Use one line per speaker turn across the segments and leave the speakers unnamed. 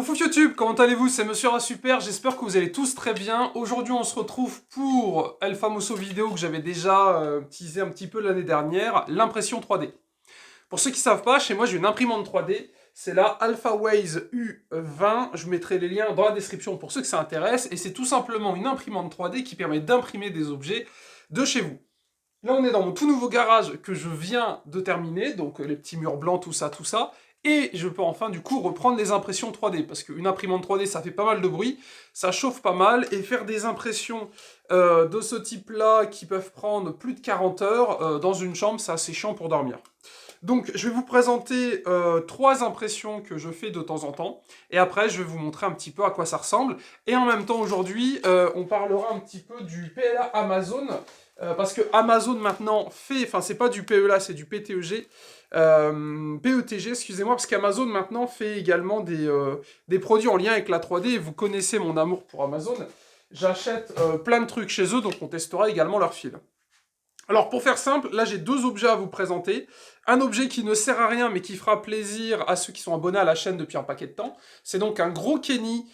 Coucou YouTube, comment allez-vous? C'est Monsieur Rasuper, j'espère que vous allez tous très bien. Aujourd'hui on se retrouve pour El Famoso vidéo que j'avais déjà teasé un petit peu l'année dernière, l'impression 3D. Pour ceux qui ne savent pas, chez moi j'ai une imprimante 3D, c'est la AlphaWays U20, je vous mettrai les liens dans la description pour ceux que ça intéresse, et c'est tout simplement une imprimante 3D qui permet d'imprimer des objets de chez vous. Là, on est dans mon tout nouveau garage que je viens de terminer, donc les petits murs blancs, tout ça, et je peux enfin, du coup, reprendre les impressions 3D, parce qu'une imprimante 3D, ça fait pas mal de bruit, ça chauffe pas mal, et faire des impressions de ce type-là, qui peuvent prendre plus de 40 heures, dans une chambre, c'est assez chiant pour dormir. Donc, je vais vous présenter 3 impressions que je fais de temps en temps, et après, je vais vous montrer un petit peu à quoi ça ressemble. Et en même temps, aujourd'hui, on parlera un petit peu du PLA Amazon, parce que Amazon maintenant fait, enfin c'est pas du PELA, c'est du PTEG, PETG, excusez-moi, parce qu'Amazon maintenant fait également des produits en lien avec la 3D, et vous connaissez mon amour pour Amazon. J'achète plein de trucs chez eux, donc on testera également leur fil. Alors pour faire simple, là j'ai 2 objets à vous présenter. Un objet qui ne sert à rien mais qui fera plaisir à ceux qui sont abonnés à la chaîne depuis un paquet de temps. C'est donc un gros Kenny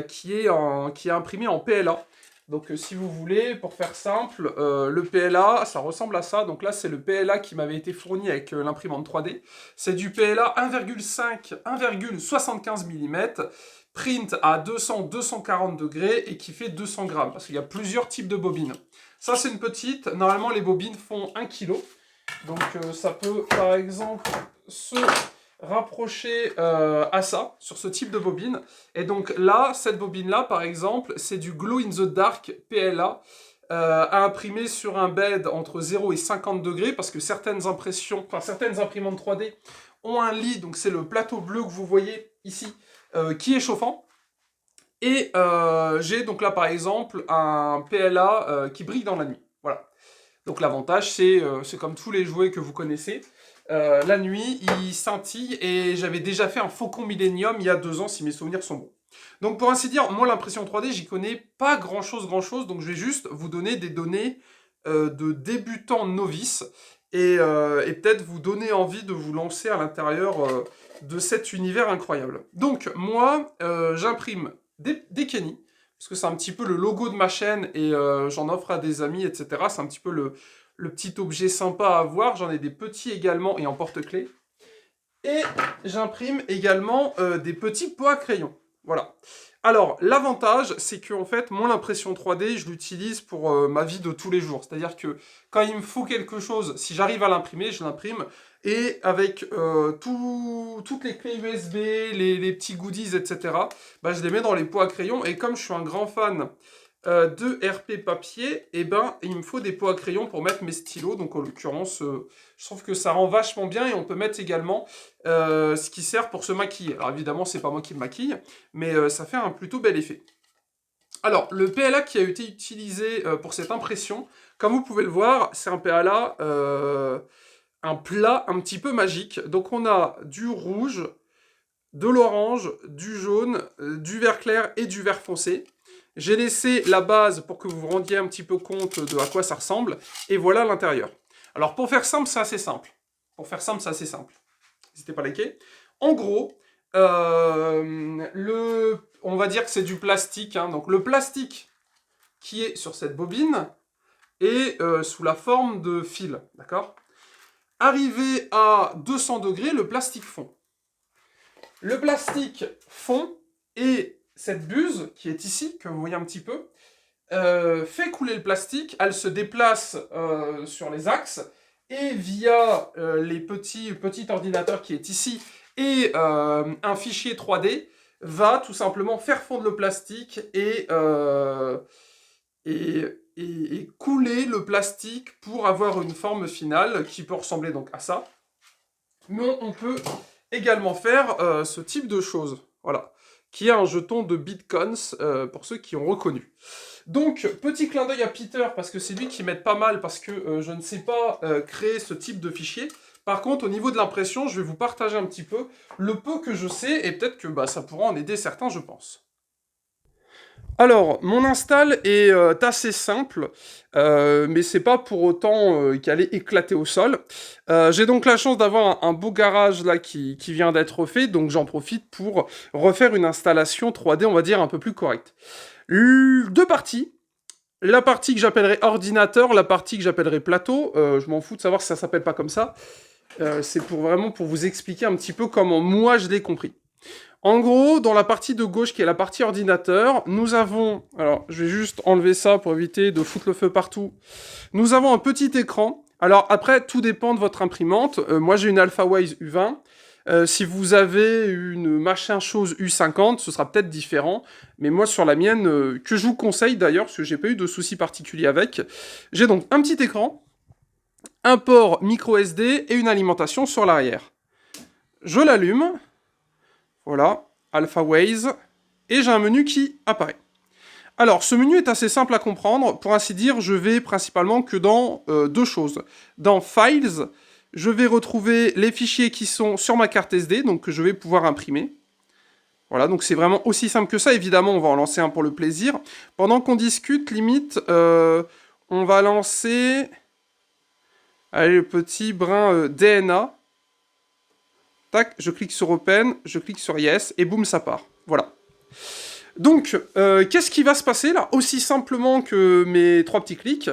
qui est imprimé en PLA. Donc si vous voulez, pour faire simple, le PLA, ça ressemble à ça. Donc là c'est le PLA qui m'avait été fourni avec l'imprimante 3D. C'est du PLA 1,5, 1,75 mm, print à 200-240 degrés et qui fait 200 grammes. Parce qu'il y a plusieurs types de bobines. Ça, c'est une petite. Normalement, les bobines font 1 kg. Donc, ça peut, par exemple, se rapprocher à ça, sur ce type de bobine. Et donc là, cette bobine-là, par exemple, c'est du Glow in the Dark PLA à imprimer sur un bed entre 0 et 50 degrés, parce que certaines imprimantes 3D ont un lit, donc c'est le plateau bleu que vous voyez ici, qui est chauffant. Et j'ai donc là par exemple un PLA qui brille dans la nuit. Voilà. Donc l'avantage c'est comme tous les jouets que vous connaissez. La nuit il scintille et j'avais déjà fait un Faucon Millennium il y a 2 ans si mes souvenirs sont bons. Donc pour ainsi dire, moi l'impression 3D j'y connais pas grand chose, donc je vais juste vous donner des données de débutants novices et peut-être vous donner envie de vous lancer à l'intérieur de cet univers incroyable. Donc moi j'imprime des Kenny, parce que c'est un petit peu le logo de ma chaîne et j'en offre à des amis, etc. C'est un petit peu le petit objet sympa à avoir. J'en ai des petits également et en porte-clés. Et j'imprime également des petits pots à crayon. Voilà. Alors, l'avantage, c'est que en fait, moi, l'impression 3D, je l'utilise pour ma vie de tous les jours. C'est-à-dire que quand il me faut quelque chose, si j'arrive à l'imprimer, je l'imprime. Et avec toutes les clés USB, les petits goodies, etc., bah, je les mets dans les pots à crayon. Et comme je suis un grand fan de RP papier, et ben, il me faut des pots à crayon pour mettre mes stylos. Donc, en l'occurrence, je trouve que ça rend vachement bien. Et on peut mettre également ce qui sert pour se maquiller. Alors, évidemment, c'est pas moi qui me maquille, mais ça fait un plutôt bel effet. Alors, le PLA qui a été utilisé pour cette impression, comme vous pouvez le voir, c'est un PLA, un plat un petit peu magique. Donc on a du rouge, de l'orange, du jaune, du vert clair et du vert foncé. J'ai laissé la base pour que vous vous rendiez un petit peu compte de à quoi ça ressemble. Et voilà l'intérieur. Alors pour faire simple, c'est assez simple. N'hésitez pas à liker. En gros, on va dire que c'est du plastique. Hein. Donc le plastique qui est sur cette bobine est sous la forme de fil. D'accord ? Arrivé à 200 degrés, le plastique fond. Le plastique fond et cette buse qui est ici, que vous voyez un petit peu, fait couler le plastique. Elle se déplace sur les axes et via les petits ordinateurs qui est ici et un fichier 3D va tout simplement faire fondre le plastique et couler le plastique pour avoir une forme finale qui peut ressembler donc à ça. Mais on peut également faire ce type de choses, voilà, qui est un jeton de Bitcoins pour ceux qui ont reconnu. Donc, petit clin d'œil à Peter, parce que c'est lui qui m'aide pas mal, parce que je ne sais pas créer ce type de fichier. Par contre, au niveau de l'impression, je vais vous partager un petit peu le peu que je sais, et peut-être que ça pourra en aider certains, je pense. Alors, mon install est assez simple, mais c'est pas pour autant qu'elle est éclatée au sol. J'ai donc la chance d'avoir un beau garage là qui vient d'être fait, donc j'en profite pour refaire une installation 3D, on va dire, un peu plus correcte. Deux parties. La partie que j'appellerai ordinateur, la partie que j'appellerai plateau. Je m'en fous de savoir si ça s'appelle pas comme ça. C'est vraiment pour vous expliquer un petit peu comment moi je l'ai compris. En gros, dans la partie de gauche, qui est la partie ordinateur, nous avons... Alors, je vais juste enlever ça pour éviter de foutre le feu partout. Nous avons un petit écran. Alors, après, tout dépend de votre imprimante. Moi, j'ai une AlphaWise U20. Si vous avez une machin chose U50, ce sera peut-être différent. Mais moi, sur la mienne, que je vous conseille d'ailleurs, parce que j'ai pas eu de soucis particuliers avec, j'ai donc un petit écran, un port micro SD et une alimentation sur l'arrière. Je l'allume. Voilà, AlphaWise, et j'ai un menu qui apparaît. Alors, ce menu est assez simple à comprendre. Pour ainsi dire, je vais principalement que dans deux choses. Dans Files, je vais retrouver les fichiers qui sont sur ma carte SD, donc que je vais pouvoir imprimer. Voilà, donc c'est vraiment aussi simple que ça. Évidemment, on va en lancer un pour le plaisir. Pendant qu'on discute, limite, on va lancer... Allez, le petit brin DNA. Tac, je clique sur Open, je clique sur Yes, et boum, ça part. Voilà. Donc, qu'est-ce qui va se passer là? Aussi simplement que mes trois petits clics,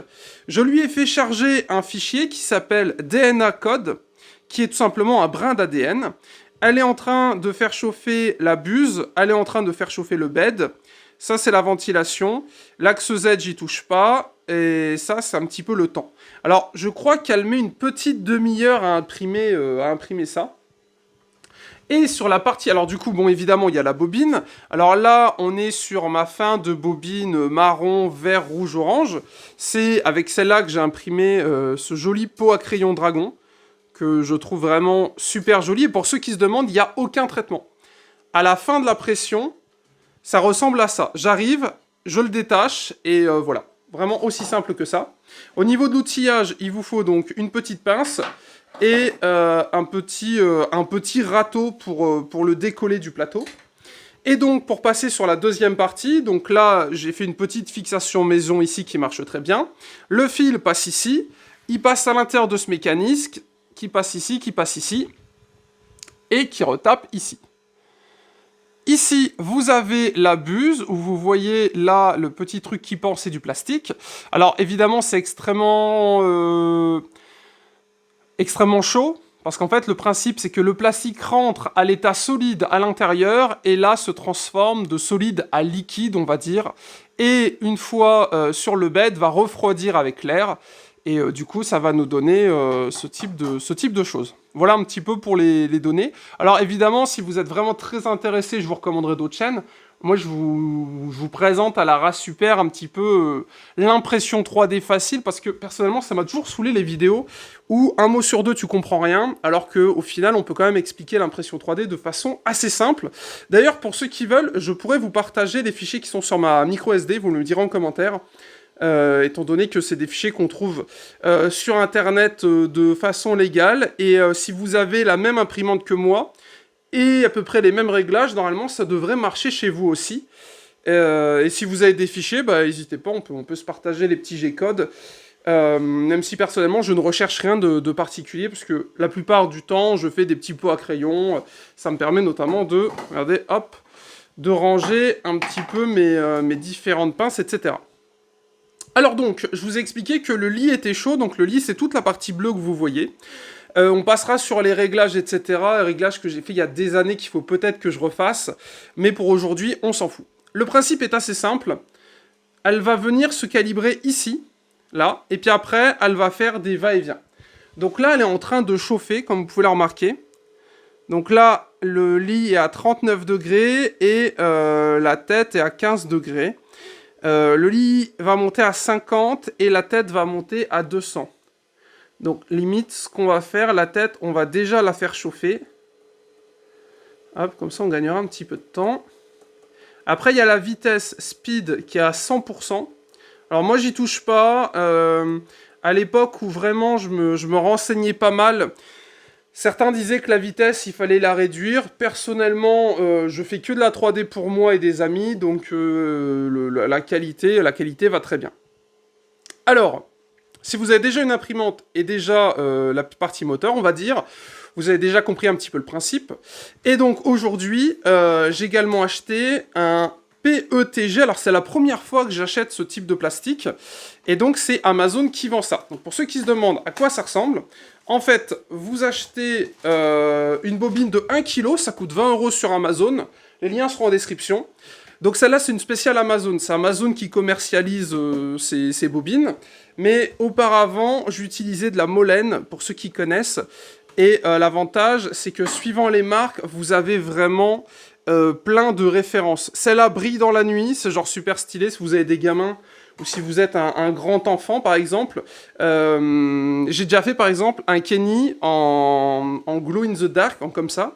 je lui ai fait charger un fichier qui s'appelle DNA Code, qui est tout simplement un brin d'ADN. Elle est en train de faire chauffer la buse, elle est en train de faire chauffer le bed. Ça, c'est la ventilation. L'axe Z, j'y touche pas. Et ça, c'est un petit peu le temps. Alors, je crois qu'elle met une petite demi-heure à imprimer ça. Et sur la partie, alors du coup, bon, évidemment, il y a la bobine. Alors là, on est sur ma fin de bobine marron, vert, rouge, orange. C'est avec celle-là que j'ai imprimé ce joli pot à crayon dragon, que je trouve vraiment super joli. Et pour ceux qui se demandent, il n'y a aucun traitement. À la fin de la pression, ça ressemble à ça. J'arrive, je le détache, et voilà. Vraiment aussi simple que ça. Au niveau de l'outillage, il vous faut donc une petite pince et un petit râteau pour le décoller du plateau. Et donc, pour passer sur la deuxième partie, donc là, j'ai fait une petite fixation maison ici qui marche très bien. Le fil passe ici, il passe à l'intérieur de ce mécanisme, qui passe ici, et qui retape ici. Ici, vous avez la buse, où vous voyez là le petit truc qui pend, c'est du plastique. Alors évidemment, c'est extrêmement chaud, parce qu'en fait, le principe, c'est que le plastique rentre à l'état solide à l'intérieur, et là se transforme de solide à liquide, on va dire, et une fois sur le bed, va refroidir avec l'air, et du coup, ça va nous donner ce type de choses. Voilà un petit peu pour les données. Alors évidemment, si vous êtes vraiment très intéressé, je vous recommanderais d'autres chaînes. Moi, je vous présente à la race super un petit peu l'impression 3D facile, parce que personnellement, ça m'a toujours saoulé les vidéos où un mot sur deux, tu comprends rien, alors qu'au final, on peut quand même expliquer l'impression 3D de façon assez simple. D'ailleurs, pour ceux qui veulent, je pourrais vous partager les fichiers qui sont sur ma micro SD, vous me le direz en commentaire. Étant donné que c'est des fichiers qu'on trouve sur internet de façon légale, et si vous avez la même imprimante que moi, et à peu près les mêmes réglages, normalement ça devrait marcher chez vous aussi. Et si vous avez des fichiers, bah n'hésitez pas, on peut se partager les petits G-codes, même si personnellement je ne recherche rien de particulier, parce que la plupart du temps je fais des petits pots à crayon, ça me permet notamment de, regardez, hop, de ranger un petit peu mes différentes pinces, etc. Alors donc, je vous ai expliqué que le lit était chaud, donc le lit c'est toute la partie bleue que vous voyez. On passera sur les réglages, etc. Les réglages que j'ai fait il y a des années qu'il faut peut-être que je refasse, mais pour aujourd'hui, on s'en fout. Le principe est assez simple. Elle va venir se calibrer ici, là, et puis après, elle va faire des va-et-vient. Donc là, elle est en train de chauffer, comme vous pouvez la remarquer. Donc là, le lit est à 39 degrés et la tête est à 15 degrés. Le lit va monter à 50 et la tête va monter à 200. Donc limite, ce qu'on va faire, la tête, on va déjà la faire chauffer. Hop, comme ça on gagnera un petit peu de temps. Après, il y a la vitesse speed qui est à 100%. Alors moi, j'y touche pas. À l'époque où vraiment je me renseignais pas mal, Certains disaient que la vitesse, il fallait la réduire. Personnellement, je fais que de la 3D pour moi et des amis, donc la qualité va très bien. Alors, si vous avez déjà une imprimante et déjà la partie moteur, on va dire, vous avez déjà compris un petit peu le principe. Et donc aujourd'hui, j'ai également acheté un PETG. Alors c'est la première fois que j'achète ce type de plastique. Et donc c'est Amazon qui vend ça. Donc pour ceux qui se demandent à quoi ça ressemble, en fait, vous achetez une bobine de 1 kg, ça coûte 20 € sur Amazon. Les liens seront en description. Donc celle-là, c'est une spéciale Amazon. C'est Amazon qui commercialise ces bobines. Mais auparavant, j'utilisais de la Molène, pour ceux qui connaissent. Et l'avantage, c'est que suivant les marques, vous avez vraiment plein de références. Celle-là brille dans la nuit, c'est genre super stylé si vous avez des gamins ou si vous êtes un grand enfant, par exemple. J'ai déjà fait, par exemple, un Kenny en glow in the dark, comme ça.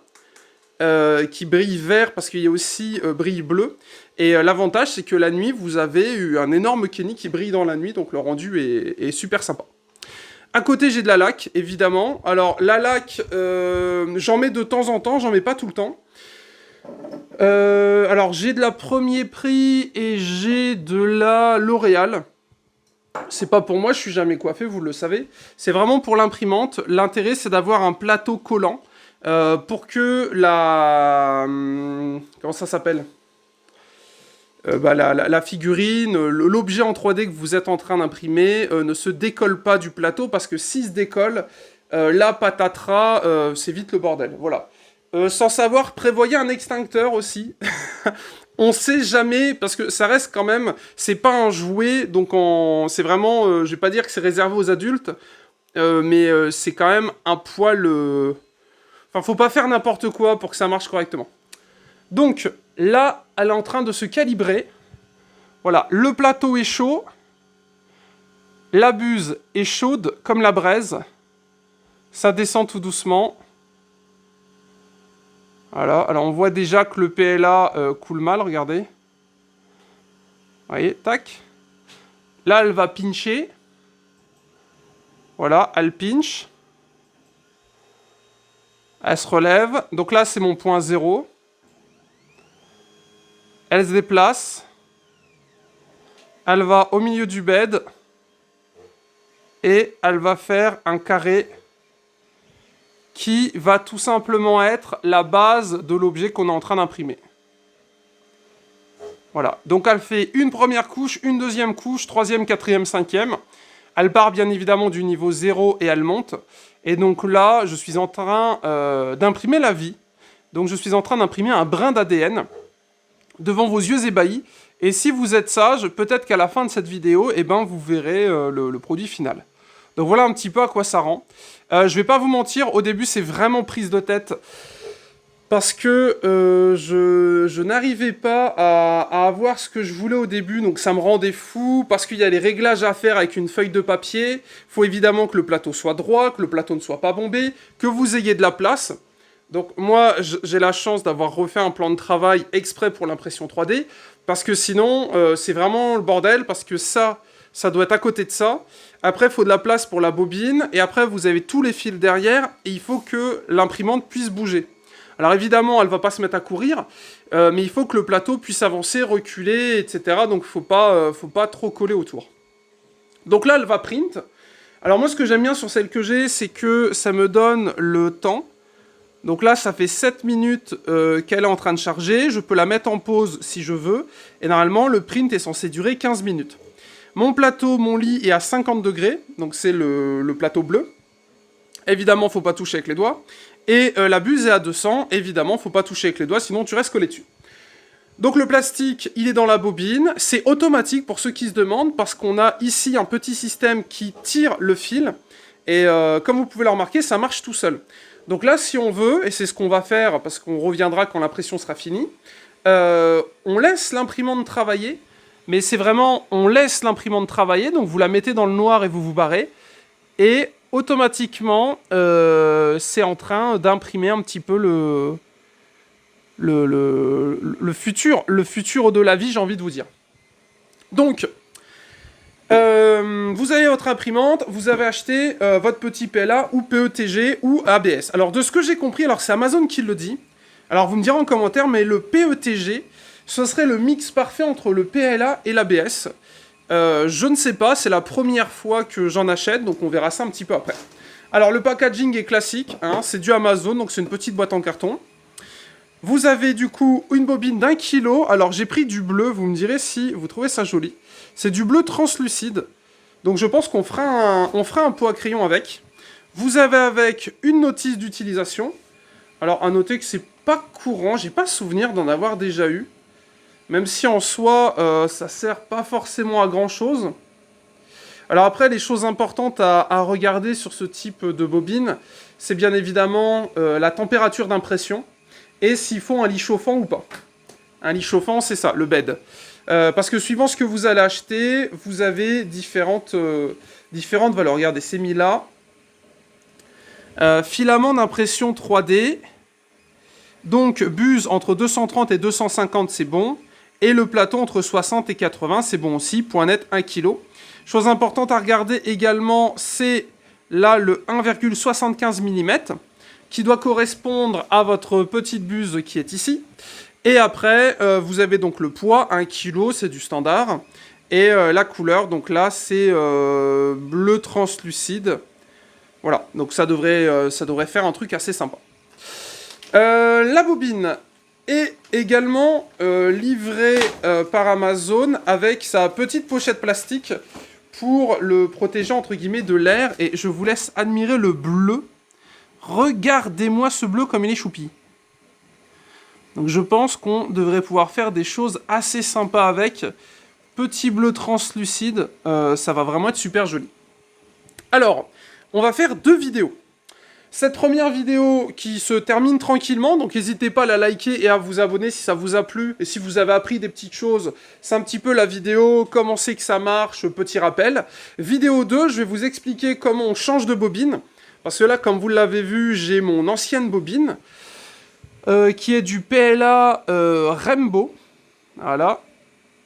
Qui brille vert parce qu'il y a aussi brille bleu. Et l'avantage, c'est que la nuit, vous avez eu un énorme Kenny qui brille dans la nuit, donc le rendu est super sympa. À côté, j'ai de la laque, évidemment. Alors, la laque, j'en mets de temps en temps, j'en mets pas tout le temps. Alors, j'ai de la Premier Prix et j'ai de la L'Oréal. C'est pas pour moi, je suis jamais coiffé, vous le savez. C'est vraiment pour l'imprimante. L'intérêt, c'est d'avoir un plateau collant. Pour que comment ça s'appelle, la figurine, l'objet en 3D que vous êtes en train d'imprimer ne se décolle pas du plateau, parce que s'il se décolle, là, patatras, c'est vite le bordel. Voilà. Sans savoir, prévoyez un extincteur aussi. On sait jamais, parce que ça reste quand même, c'est pas un jouet, donc c'est vraiment, je vais pas dire que c'est réservé aux adultes, mais c'est quand même un poil... Enfin, faut pas faire n'importe quoi pour que ça marche correctement. Donc, là, elle est en train de se calibrer. Voilà, le plateau est chaud. La buse est chaude comme la braise. Ça descend tout doucement. Voilà, alors on voit déjà que le PLA coule mal, regardez. Vous voyez, tac. Là, elle va pincher. Voilà, elle pinch. Elle se relève. Donc là, c'est mon point 0. Elle se déplace. Elle va au milieu du bed. Et elle va faire un carré qui va tout simplement être la base de l'objet qu'on est en train d'imprimer. Voilà. Donc elle fait une première couche, une deuxième couche, troisième, quatrième, cinquième. Elle part bien évidemment du niveau 0 et elle monte. Et donc là, je suis en train d'imprimer la vie. Donc je suis en train d'imprimer un brin d'ADN devant vos yeux ébahis. Et si vous êtes sage, peut-être qu'à la fin de cette vidéo, eh ben, vous verrez le produit final. Donc voilà un petit peu à quoi ça rend. Je vais pas vous mentir, au début c'est vraiment prise de tête. Parce que je n'arrivais pas à avoir ce que je voulais au début, donc ça me rendait fou, parce qu'il y a les réglages à faire avec une feuille de papier. Il faut évidemment que le plateau soit droit, que le plateau ne soit pas bombé, que vous ayez de la place. Donc moi, j'ai la chance d'avoir refait un plan de travail exprès pour l'impression 3D, parce que sinon, c'est vraiment le bordel, parce que ça doit être à côté de ça. Après, il faut de la place pour la bobine, et après, vous avez tous les fils derrière, et il faut que l'imprimante puisse bouger. Alors évidemment, elle ne va pas se mettre à courir, mais il faut que le plateau puisse avancer, reculer, etc. Donc faut pas trop coller autour. Donc là, elle va print. Alors moi, ce que j'aime bien sur celle que j'ai, c'est que ça me donne le temps. Donc là, ça fait 7 minutes qu'elle est en train de charger. Je peux la mettre en pause si je veux. Et normalement, le print est censé durer 15 minutes. Mon plateau, mon lit est à 50 degrés. Donc c'est le plateau bleu. Évidemment, il ne faut pas toucher avec les doigts. Et la buse est à 200, évidemment, faut pas toucher avec les doigts, sinon tu restes collé dessus. Donc le plastique, il est dans la bobine, c'est automatique pour ceux qui se demandent, parce qu'on a ici un petit système qui tire le fil, et comme vous pouvez le remarquer, ça marche tout seul. Donc là, si on veut, et c'est ce qu'on va faire, parce qu'on reviendra quand l'impression sera finie, on laisse l'imprimante travailler, mais c'est vraiment, on laisse l'imprimante travailler, donc vous la mettez dans le noir et vous vous barrez, et automatiquement, c'est en train d'imprimer un petit peu le futur de la vie, j'ai envie de vous dire. Donc, Vous avez votre imprimante, vous avez acheté votre petit PLA ou PETG ou ABS. Alors de ce que j'ai compris, alors c'est Amazon qui le dit, alors vous me direz en commentaire, mais le PETG, ce serait le mix parfait entre le PLA et l'ABS. Je ne sais pas, c'est la première fois que j'en achète, donc on verra ça un petit peu après. Alors le packaging est classique, hein, c'est du Amazon, donc c'est une petite boîte en carton. Vous avez du coup une bobine d'1 kg. Alors j'ai pris du bleu, vous me direz si vous trouvez ça joli. C'est du bleu translucide. Donc je pense qu'on fera un pot à crayon avec. Vous avez avec une notice d'utilisation. Alors à noter que c'est pas courant, j'ai pas souvenir d'en avoir déjà eu. Même si en soi ça sert pas forcément à grand chose. Alors après, les choses importantes à regarder sur ce type de bobine, c'est bien évidemment la température d'impression. Et s'il faut un lit chauffant ou pas. Un lit chauffant, c'est ça, le bed. Parce que suivant ce que vous allez acheter, vous avez différentes valeurs. Regardez, c'est mis là. Filament d'impression 3D. Donc, buse entre 230 et 250, c'est bon. Et le plateau entre 60 et 80, c'est bon aussi. Point net, 1 kg. Chose importante à regarder également, c'est là le 1,75 mm. Qui doit correspondre à votre petite buse qui est ici. Et après, vous avez donc le poids, 1 kg, c'est du standard. Et la couleur, donc là, c'est bleu translucide. Voilà, donc ça devrait faire un truc assez sympa. La bobine est également livrée par Amazon avec sa petite pochette plastique pour le protéger, entre guillemets, de l'air. Et je vous laisse admirer le bleu. Regardez-moi ce bleu comme il est choupi. Donc je pense qu'on devrait pouvoir faire des choses assez sympas avec. Petit bleu translucide, ça va vraiment être super joli. Alors, on va faire 2 vidéos. Cette première vidéo qui se termine tranquillement, donc n'hésitez pas à la liker et à vous abonner si ça vous a plu. Et si vous avez appris des petites choses, c'est un petit peu la vidéo, comment c'est que ça marche, petit rappel. Vidéo 2, je vais vous expliquer comment on change de bobine. Parce que là, comme vous l'avez vu, j'ai mon ancienne bobine, qui est du PLA Rainbow. Voilà.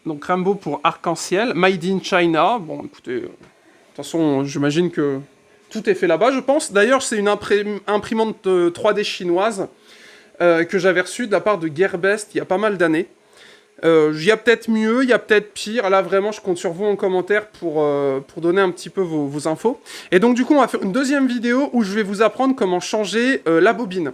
Donc Rainbow pour arc-en-ciel, made in China. Bon, écoutez, de toute façon, j'imagine que tout est fait là-bas, je pense. D'ailleurs, c'est une imprimante 3D chinoise que j'avais reçue de la part de Gearbest il y a pas mal d'années. Il y a peut-être mieux, il y a peut-être pire. Là, vraiment, je compte sur vous en commentaire pour donner un petit peu vos infos. Et donc, du coup, on va faire une deuxième vidéo où je vais vous apprendre comment changer la bobine.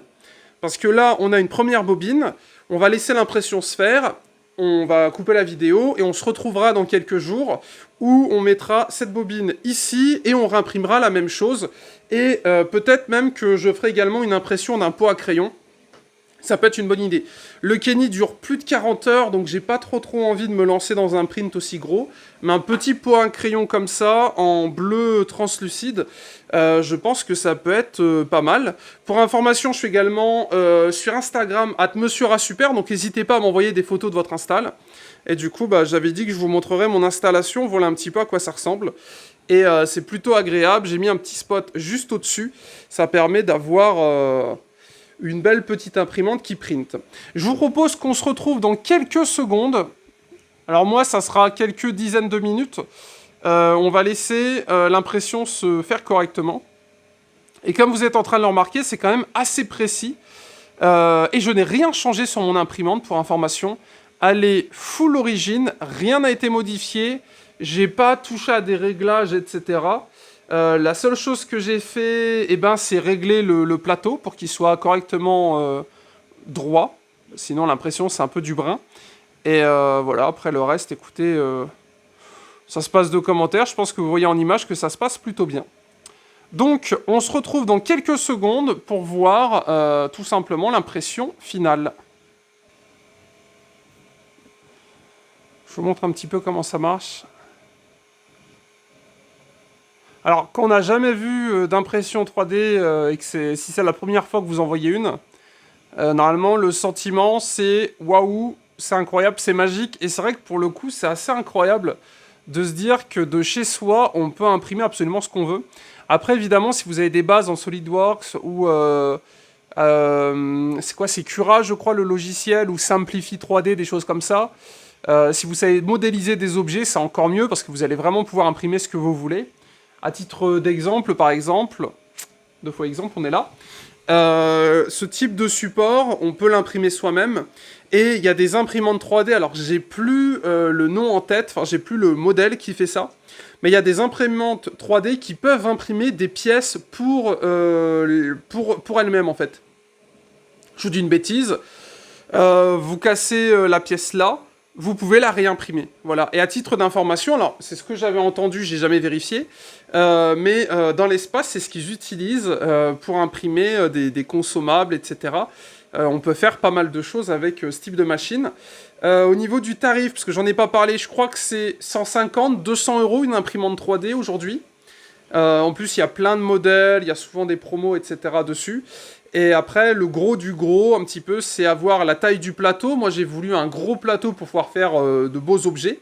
Parce que là, on a une première bobine. On va laisser l'impression se faire. On va couper la vidéo et on se retrouvera dans quelques jours où on mettra cette bobine ici et on réimprimera la même chose. Et peut-être même que je ferai également une impression d'un pot à crayon. Ça peut être une bonne idée. Le Kenny dure plus de 40 heures, donc j'ai pas trop envie de me lancer dans un print aussi gros. Mais un petit pot à crayon comme ça, en bleu translucide, je pense que ça peut être pas mal. Pour information, je suis également sur Instagram, @MonsieurASuper, donc n'hésitez pas à m'envoyer des photos de votre install. Et du coup, j'avais dit que je vous montrerais mon installation, voilà un petit peu à quoi ça ressemble. Et c'est plutôt agréable, j'ai mis un petit spot juste au-dessus. Ça permet d'avoir une belle petite imprimante qui print. Je vous propose qu'on se retrouve dans quelques secondes. Alors moi, ça sera quelques dizaines de minutes. On va laisser l'impression se faire correctement. Et comme vous êtes en train de le remarquer, c'est quand même assez précis. Et je n'ai rien changé sur mon imprimante, pour information. Elle est full origine, rien n'a été modifié. J'ai pas touché à des réglages, etc. La seule chose que j'ai fait, c'est régler le plateau pour qu'il soit correctement droit. Sinon, l'impression, c'est un peu du brin. Et voilà, après le reste, écoutez, ça se passe de commentaires. Je pense que vous voyez en image que ça se passe plutôt bien. Donc, on se retrouve dans quelques secondes pour voir tout simplement l'impression finale. Je vous montre un petit peu comment ça marche. Alors, quand on n'a jamais vu d'impression 3D et que si c'est la première fois que vous en voyez une, normalement, le sentiment, c'est waouh, c'est incroyable, c'est magique. Et c'est vrai que pour le coup, c'est assez incroyable de se dire que de chez soi, on peut imprimer absolument ce qu'on veut. Après, évidemment, si vous avez des bases en SolidWorks ou... c'est quoi, c'est Cura, je crois, le logiciel, ou Simplify 3D, des choses comme ça. Si vous savez modéliser des objets, c'est encore mieux parce que vous allez vraiment pouvoir imprimer ce que vous voulez. À titre d'exemple, par exemple, deux fois exemple, on est là. Ce type de support, on peut l'imprimer soi-même. Et il y a des imprimantes 3D, alors j'ai plus le nom en tête, enfin j'ai plus le modèle qui fait ça. Mais il y a des imprimantes 3D qui peuvent imprimer des pièces pour elles-mêmes en fait. Je vous dis une bêtise. Vous cassez la pièce là, vous pouvez la réimprimer. Voilà. Et à titre d'information, alors c'est ce que j'avais entendu, j'ai jamais vérifié, mais dans l'espace, c'est ce qu'ils utilisent pour imprimer des consommables, etc. On peut faire pas mal de choses avec ce type de machine. Au niveau du tarif, parce que j'en ai pas parlé, je crois que c'est 150, 200 € une imprimante 3D aujourd'hui. En plus, il y a plein de modèles, il y a souvent des promos, etc. dessus. Et après, le gros du gros, un petit peu, c'est avoir la taille du plateau. Moi, j'ai voulu un gros plateau pour pouvoir faire de beaux objets.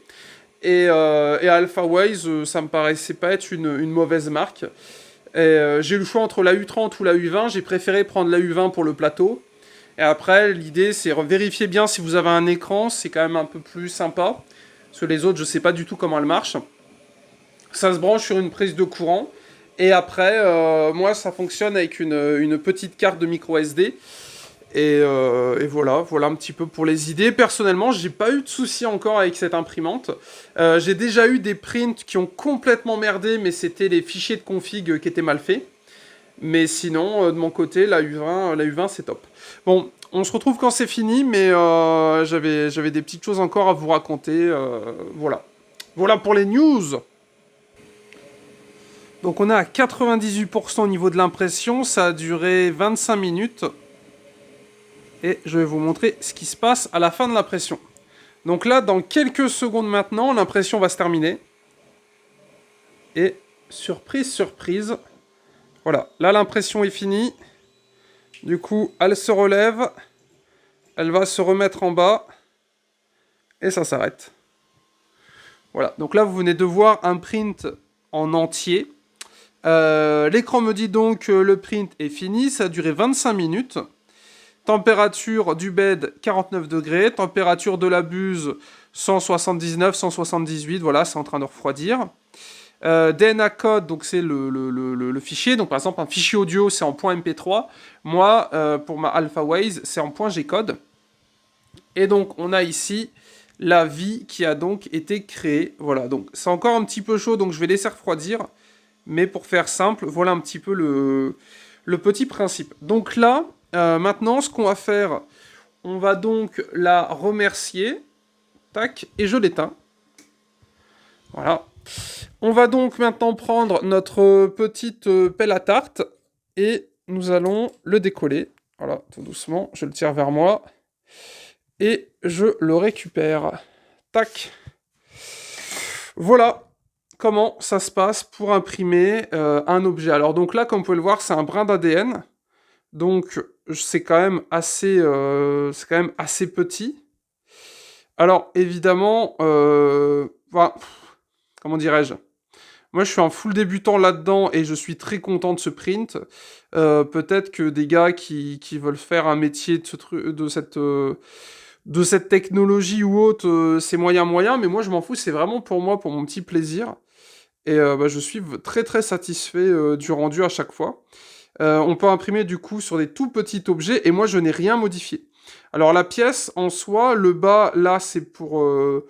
Et Alphaways, ça me paraissait pas être une mauvaise marque. J'ai eu le choix entre la U30 ou la U20. J'ai préféré prendre la U20 pour le plateau. Et après, l'idée, c'est vérifier bien si vous avez un écran. C'est quand même un peu plus sympa. Parce que les autres, je sais pas du tout comment elles marchent. Ça se branche sur une prise de courant. Et après, moi, ça fonctionne avec une petite carte de micro SD. Et voilà un petit peu pour les idées. Personnellement, j'ai pas eu de soucis encore avec cette imprimante. J'ai déjà eu des prints qui ont complètement merdé, mais c'était les fichiers de config qui étaient mal faits. Mais sinon, de mon côté, la U20 c'est top. Bon, on se retrouve quand c'est fini, mais j'avais des petites choses encore à vous raconter. Voilà. Voilà pour les news. Donc on est à 98% au niveau de l'impression, ça a duré 25 minutes. Et je vais vous montrer ce qui se passe à la fin de l'impression. Donc là, dans quelques secondes maintenant, l'impression va se terminer. Et surprise, surprise. Voilà, là l'impression est finie. Du coup, elle se relève. Elle va se remettre en bas. Et ça s'arrête. Voilà, donc là vous venez de voir un print en entier. L'écran me dit donc que le print est fini, ça a duré 25 minutes. Température du bed 49 degrés, température de la buse 179, 178, voilà, c'est en train de refroidir. DNA code, donc c'est le fichier, donc par exemple un fichier audio c'est en .mp3, moi pour ma Alphaways c'est en .gcode. Et donc on a ici la vie qui a donc été créée, voilà, donc c'est encore un petit peu chaud donc je vais laisser refroidir. Mais pour faire simple, voilà un petit peu le petit principe. Donc là, maintenant, ce qu'on va faire, on va donc la remercier. Tac, et je l'éteins. Voilà. On va donc maintenant prendre notre petite pelle à tarte et nous allons le décoller. Voilà, tout doucement, je le tire vers moi. Et je le récupère. Tac. Voilà comment ça se passe pour imprimer un objet. Alors donc là, comme vous pouvez le voir, c'est un brin d'ADN. Donc c'est quand même assez petit. Alors évidemment, voilà, comment dirais-je? Moi je suis un full débutant là-dedans et je suis très content de ce print. Peut-être que des gars qui veulent faire un métier de cette technologie ou autre, c'est moyen, mais moi je m'en fous, c'est vraiment pour moi, pour mon petit plaisir. Et je suis très très satisfait du rendu à chaque fois. On peut imprimer du coup sur des tout petits objets, et moi je n'ai rien modifié. Alors la pièce en soi, le bas là c'est pour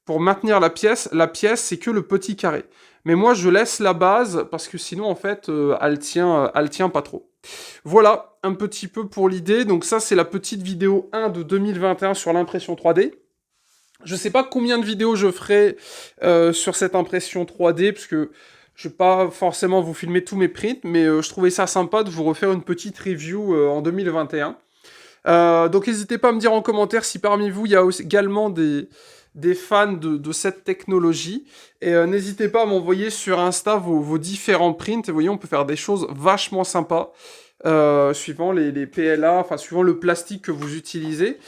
maintenir la pièce c'est que le petit carré. Mais moi je laisse la base, parce que sinon en fait elle tient pas trop. Voilà un petit peu pour l'idée, donc ça c'est la petite vidéo 1 de 2021 sur l'impression 3D. Je sais pas combien de vidéos je ferai sur cette impression 3D, parce que je vais pas forcément vous filmer tous mes prints, mais je trouvais ça sympa de vous refaire une petite review en 2021. Donc n'hésitez pas à me dire en commentaire si parmi vous il y a également des fans de cette technologie. Et n'hésitez pas à m'envoyer sur Insta vos différents prints. Vous voyez, on peut faire des choses vachement sympas. suivant les PLA, enfin suivant le plastique que vous utilisez.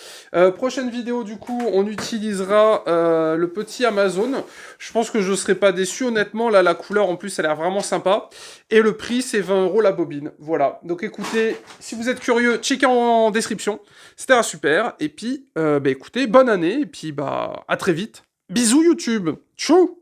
Prochaine vidéo, du coup, on utilisera le petit Amazon. Je pense que je ne serai pas déçu, honnêtement. Là, la couleur, en plus, elle a l'air vraiment sympa. Et le prix, c'est 20 € la bobine. Voilà. Donc, écoutez, si vous êtes curieux, checkez en description. C'était un super. Et puis, écoutez, bonne année. Et puis, à très vite. Bisous, YouTube. Tchou!